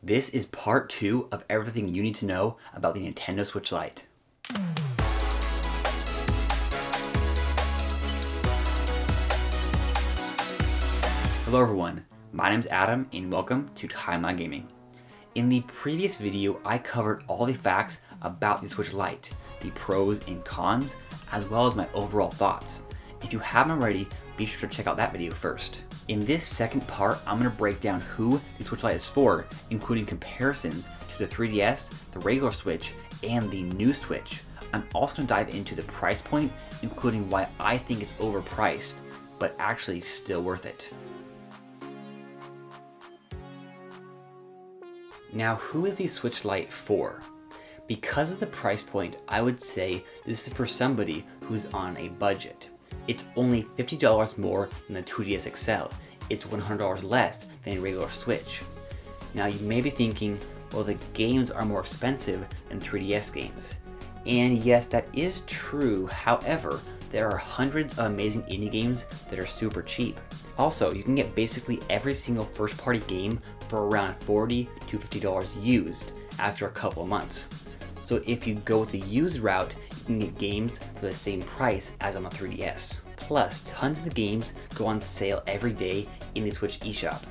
This is part 2 of everything you need to know about the Nintendo Switch Lite. Hello everyone, my name is Adam and welcome to TimeLag Gaming. In the previous video, I covered all the facts about the Switch Lite, the pros and cons, as well as my overall thoughts. If you haven't already, be sure to check out that video first. In this second part, I'm going to break down who the Switch Lite is for, including comparisons to the 3DS, the regular Switch, and the new Switch. I'm also going to dive into the price point, including why I think it's overpriced, but actually still worth it. Now, who is the Switch Lite for? Because of the price point, I would say this is for somebody who's on a budget. It's only $50 more than the 2DS XL. It's $100 less than a regular Switch. Now you may be thinking, well, the games are more expensive than 3DS games. And yes, that is true. However, there are hundreds of amazing indie games that are super cheap. Also, you can get basically every single first-party game for around $40 to $50 used after a couple of months. So if you go with the used route, you can get games for the same price as on the 3DS. Plus, tons of the games go on sale every day in the Switch eShop.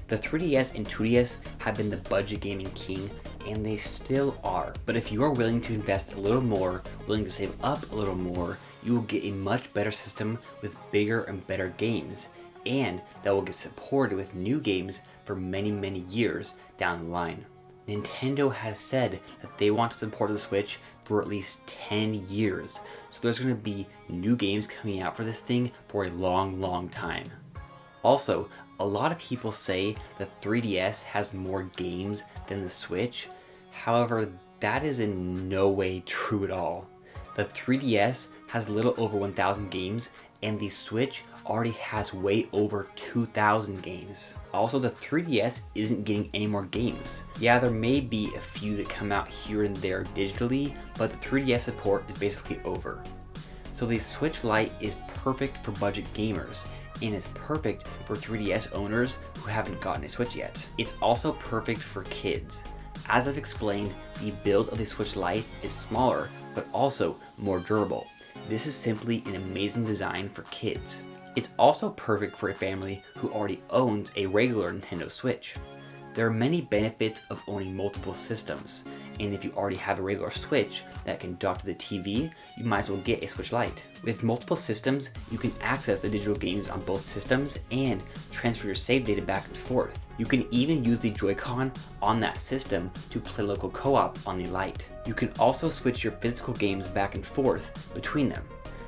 The 3DS and 2DS have been the budget gaming king, and they still are. But if you are willing to invest a little more, willing to save up a little more, you will get a much better system with bigger and better games, and that will get supported with new games for many, many years down the line. Nintendo has said that they want to support the Switch for at least 10 years, so there's going to be new games coming out for this thing for a long, long time. Also, a lot of people say the 3DS has more games than the Switch. However, that is in no way true at all. The 3DS has a little over 1,000 games, and the Switch already has way over 2,000 games. Also, the 3DS isn't getting any more games. Yeah, there may be a few that come out here and there digitally, but the 3DS support is basically over. So the Switch Lite is perfect for budget gamers, and it's perfect for 3DS owners who haven't gotten a Switch yet. It's also perfect for kids. As I've explained, the build of the Switch Lite is smaller, but also more durable. This is simply an amazing design for kids. It's also perfect for a family who already owns a regular Nintendo Switch. There are many benefits of owning multiple systems, and if you already have a regular Switch that can dock to the TV, you might as well get a Switch Lite. With multiple systems, you can access the digital games on both systems and transfer your save data back and forth. You can even use the Joy-Con on that system to play local co-op on the Lite. You can also switch your physical games back and forth between them.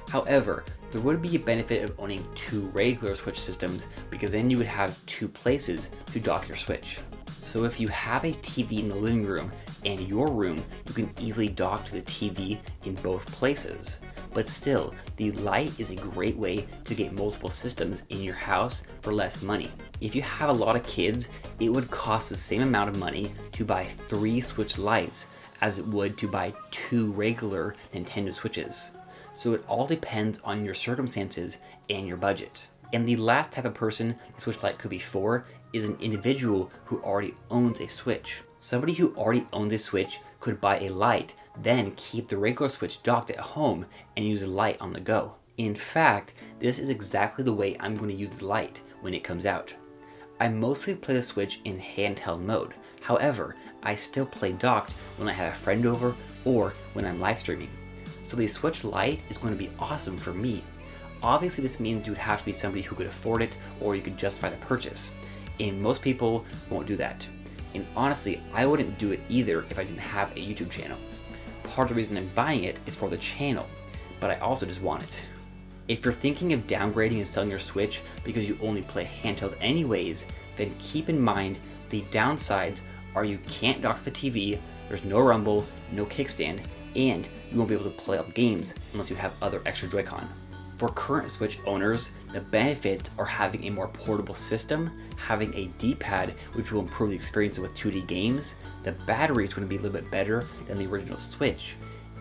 However, there would be a benefit of owning two regular Switch systems because then you would have two places to dock your Switch. So if you have a TV in the living room and your room, you can easily dock to the TV in both places. But still, the Lite is a great way to get multiple systems in your house for less money. If you have a lot of kids, it would cost the same amount of money to buy 3 Switch Lites as it would to buy 2 regular Nintendo Switches. So it all depends on your circumstances and your budget. And the last type of person the Switch Lite could be for is an individual who already owns a Switch. Somebody who already owns a Switch could buy a Lite, then keep the regular Switch docked at home and use a Lite on the go. In fact, this is exactly the way I'm going to use the Lite when it comes out. I mostly play the Switch in handheld mode. However, I still play docked when I have a friend over or when I'm live streaming. So the Switch Lite is going to be awesome for me. Obviously, this means you'd have to be somebody who could afford it or you could justify the purchase. And most people won't do that. And honestly, I wouldn't do it either if I didn't have a YouTube channel. Part of the reason I'm buying it is for the channel, but I also just want it. If you're thinking of downgrading and selling your Switch because you only play handheld anyways, then keep in mind the downsides are you can't dock to the TV, there's no rumble, no kickstand, and you won't be able to play all the games unless you have other extra Joy-Con. For current Switch owners, the benefits are having a more portable system, having a D-pad which will improve the experience with 2D games, the battery is going to be a little bit better than the original Switch,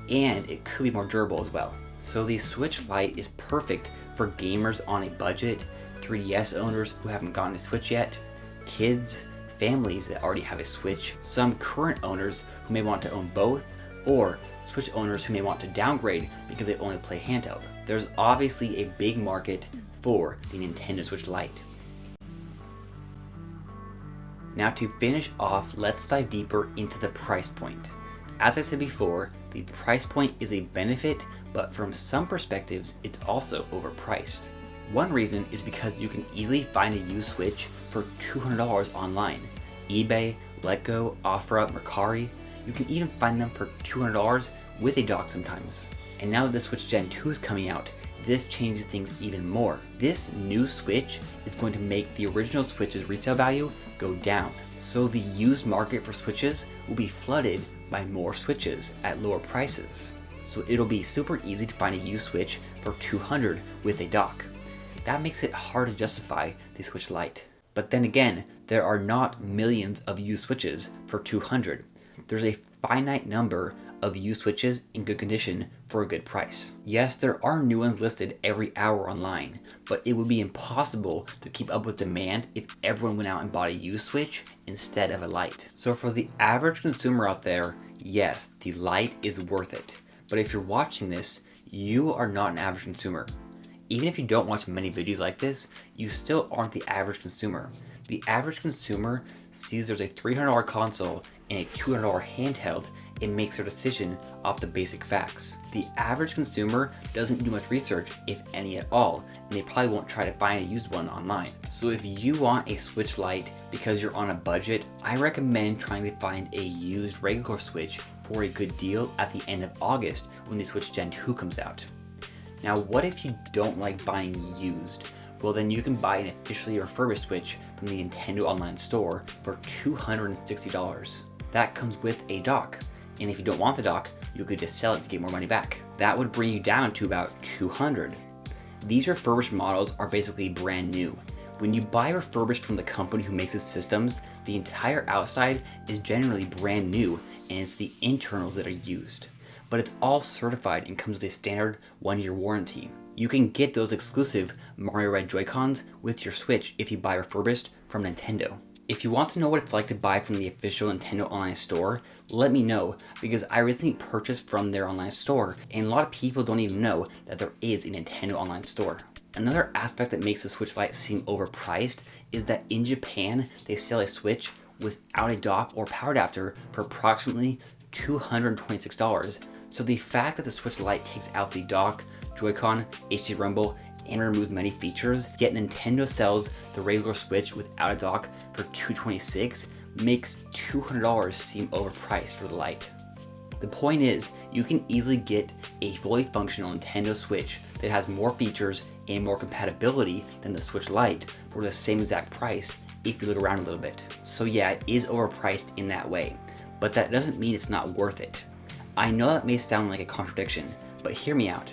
and it could be more durable as well. So the Switch Lite is perfect for gamers on a budget, 3DS owners who haven't gotten a Switch yet, kids, families that already have a Switch, some current owners who may want to own both, or Switch owners who may want to downgrade because they only play handheld. There's obviously a big market for the Nintendo Switch Lite. Now to finish off, let's dive deeper into the price point. As I said before, the price point is a benefit, but from some perspectives, it's also overpriced. One reason is because you can easily find a used Switch for $200 online. eBay, Letgo, OfferUp, Mercari, you can even find them for $200 with a dock sometimes. And now that the Switch Gen 2 is coming out, this changes things even more. This new Switch is going to make the original Switch's resale value go down. So the used market for Switches will be flooded by more Switches at lower prices. So it'll be super easy to find a used Switch for $200 with a dock. That makes it hard to justify the Switch Lite. But then again, there are not millions of used Switches for $200. There's a finite number of used Switches in good condition for a good price. Yes, there are new ones listed every hour online, but it would be impossible to keep up with demand if everyone went out and bought a used Switch instead of a Lite. So for the average consumer out there, yes, the Lite is worth it. But if you're watching this, you are not an average consumer. Even if you don't watch many videos like this, you still aren't the average consumer. The average consumer sees there's a $300 console and a $200 handheld and makes their decision off the basic facts. The average consumer doesn't do much research, if any at all, and they probably won't try to find a used one online. So if you want a Switch Lite because you're on a budget, I recommend trying to find a used regular Switch for a good deal at the end of August when the Switch Gen 2 comes out. Now, what if you don't like buying used? Well, then you can buy an officially refurbished Switch from the Nintendo Online Store for $260. That comes with a dock. And if you don't want the dock, you could just sell it to get more money back. That would bring you down to about $200. These refurbished models are basically brand new. When you buy refurbished from the company who makes the systems, the entire outside is generally brand new and it's the internals that are used. But it's all certified and comes with a standard 1-year warranty. You can get those exclusive Mario Red Joy-Cons with your Switch if you buy refurbished from Nintendo. If you want to know what it's like to buy from the official Nintendo Online Store, let me know, because I recently purchased from their online store and a lot of people don't even know that there is a Nintendo Online Store. Another aspect that makes the Switch Lite seem overpriced is that in Japan, they sell a Switch without a dock or power adapter for approximately $226. So the fact that the Switch Lite takes out the dock, Joy-Con, HD Rumble, and removes many features, yet Nintendo sells the regular Switch without a dock for $226 makes $200 seem overpriced for the Lite. The point is, you can easily get a fully functional Nintendo Switch that has more features and more compatibility than the Switch Lite for the same exact price if you look around a little bit. So yeah, it is overpriced in that way, but that doesn't mean it's not worth it. I know that may sound like a contradiction, but hear me out.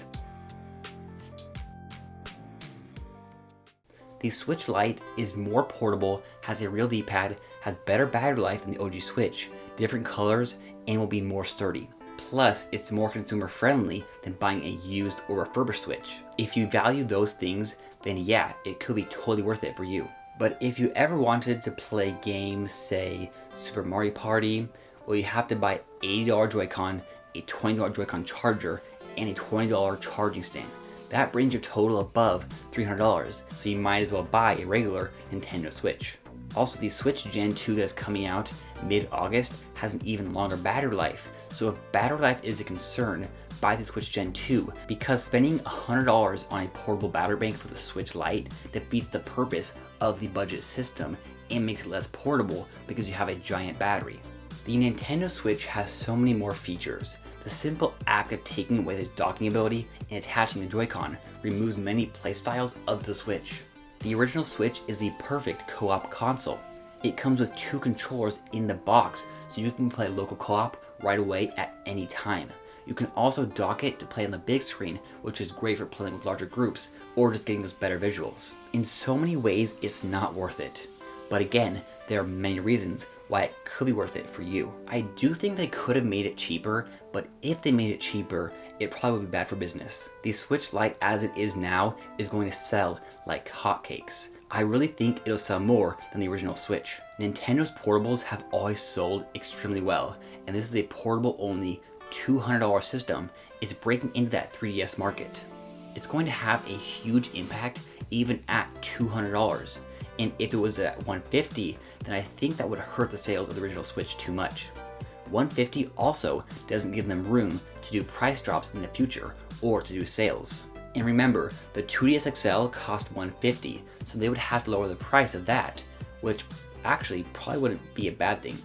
The Switch Lite is more portable, has a real D-pad, has better battery life than the OG Switch, different colors, and will be more sturdy. Plus, it's more consumer friendly than buying a used or refurbished Switch. If you value those things, then yeah, it could be totally worth it for you. But if you ever wanted to play games, say Super Mario Party, well, you have to buy $80 Joy-Con, a $20 Joy-Con charger, and a $20 charging stand. That brings your total above $300, so you might as well buy a regular Nintendo Switch. Also, the Switch Gen 2 that is coming out mid-August has an even longer battery life, so if battery life is a concern, buy the Switch Gen 2, because spending $100 on a portable battery bank for the Switch Lite defeats the purpose of the budget system and makes it less portable because you have a giant battery. The Nintendo Switch has so many more features. The simple act of taking away the docking ability and attaching the Joy-Con removes many playstyles of the Switch. The original Switch is the perfect co-op console. It comes with 2 controllers in the box, so you can play local co-op right away at any time. You can also dock it to play on the big screen, which is great for playing with larger groups or just getting those better visuals. In so many ways, it's not worth it. But again, there are many reasons why it could be worth it for you. I do think they could have made it cheaper, but if they made it cheaper, it probably would be bad for business. The Switch Lite as it is now is going to sell like hotcakes. I really think it'll sell more than the original Switch. Nintendo's portables have always sold extremely well, and this is a portable only $200 system. It's breaking into that 3DS market. It's going to have a huge impact even at $200. And if it was at $150, then I think that would hurt the sales of the original Switch too much. $150 also doesn't give them room to do price drops in the future or to do sales. And remember, the 2DS XL cost $150, so they would have to lower the price of that, which actually probably wouldn't be a bad thing.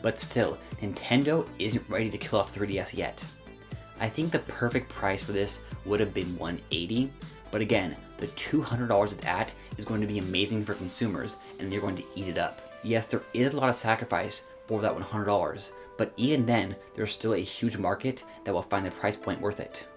But still, Nintendo isn't ready to kill off 3DS yet. I think the perfect price for this would have been $180, but again, the $200 of that is going to be amazing for consumers and they're going to eat it up. Yes, there is a lot of sacrifice for that $100, but even then, there's still a huge market that will find the price point worth it.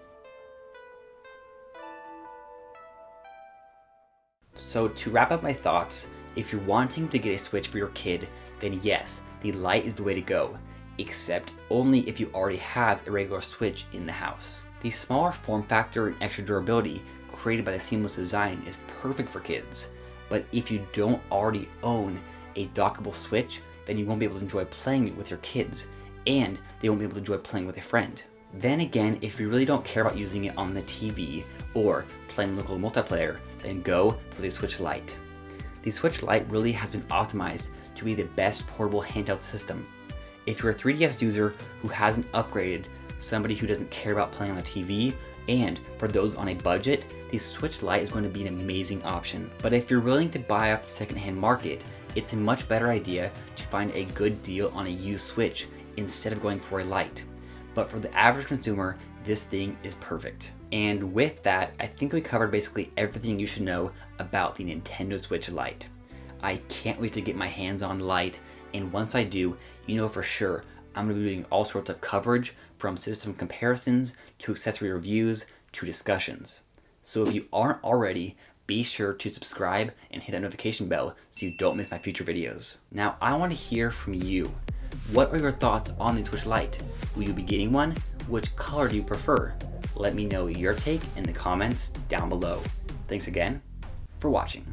So to wrap up my thoughts, if you're wanting to get a Switch for your kid, then yes, the Lite is the way to go, except only if you already have a regular Switch in the house. The smaller form factor and extra durability created by the seamless design is perfect for kids, but if you don't already own a dockable Switch, then you won't be able to enjoy playing it with your kids, and they won't be able to enjoy playing with a friend. Then again, if you really don't care about using it on the TV or playing local multiplayer, then go for the Switch Lite. The Switch Lite really has been optimized to be the best portable handheld system. If you're a 3DS user who hasn't upgraded, somebody who doesn't care about playing on the TV, and for those on a budget, the Switch Lite is going to be an amazing option. But if you're willing to buy off the secondhand market, it's a much better idea to find a good deal on a used Switch instead of going for a Lite. But for the average consumer, this thing is perfect. And with that, I think we covered basically everything you should know about the Nintendo Switch Lite. I can't wait to get my hands on Lite, and once I do, you know for sure I'm going to be doing all sorts of coverage, from system comparisons to accessory reviews to discussions. So if you aren't already, be sure to subscribe and hit that notification bell so you don't miss my future videos. Now I want to hear from you. What are your thoughts on the Switch Lite? Will you be getting one? Which color do you prefer? Let me know your take in the comments down below. Thanks again for watching.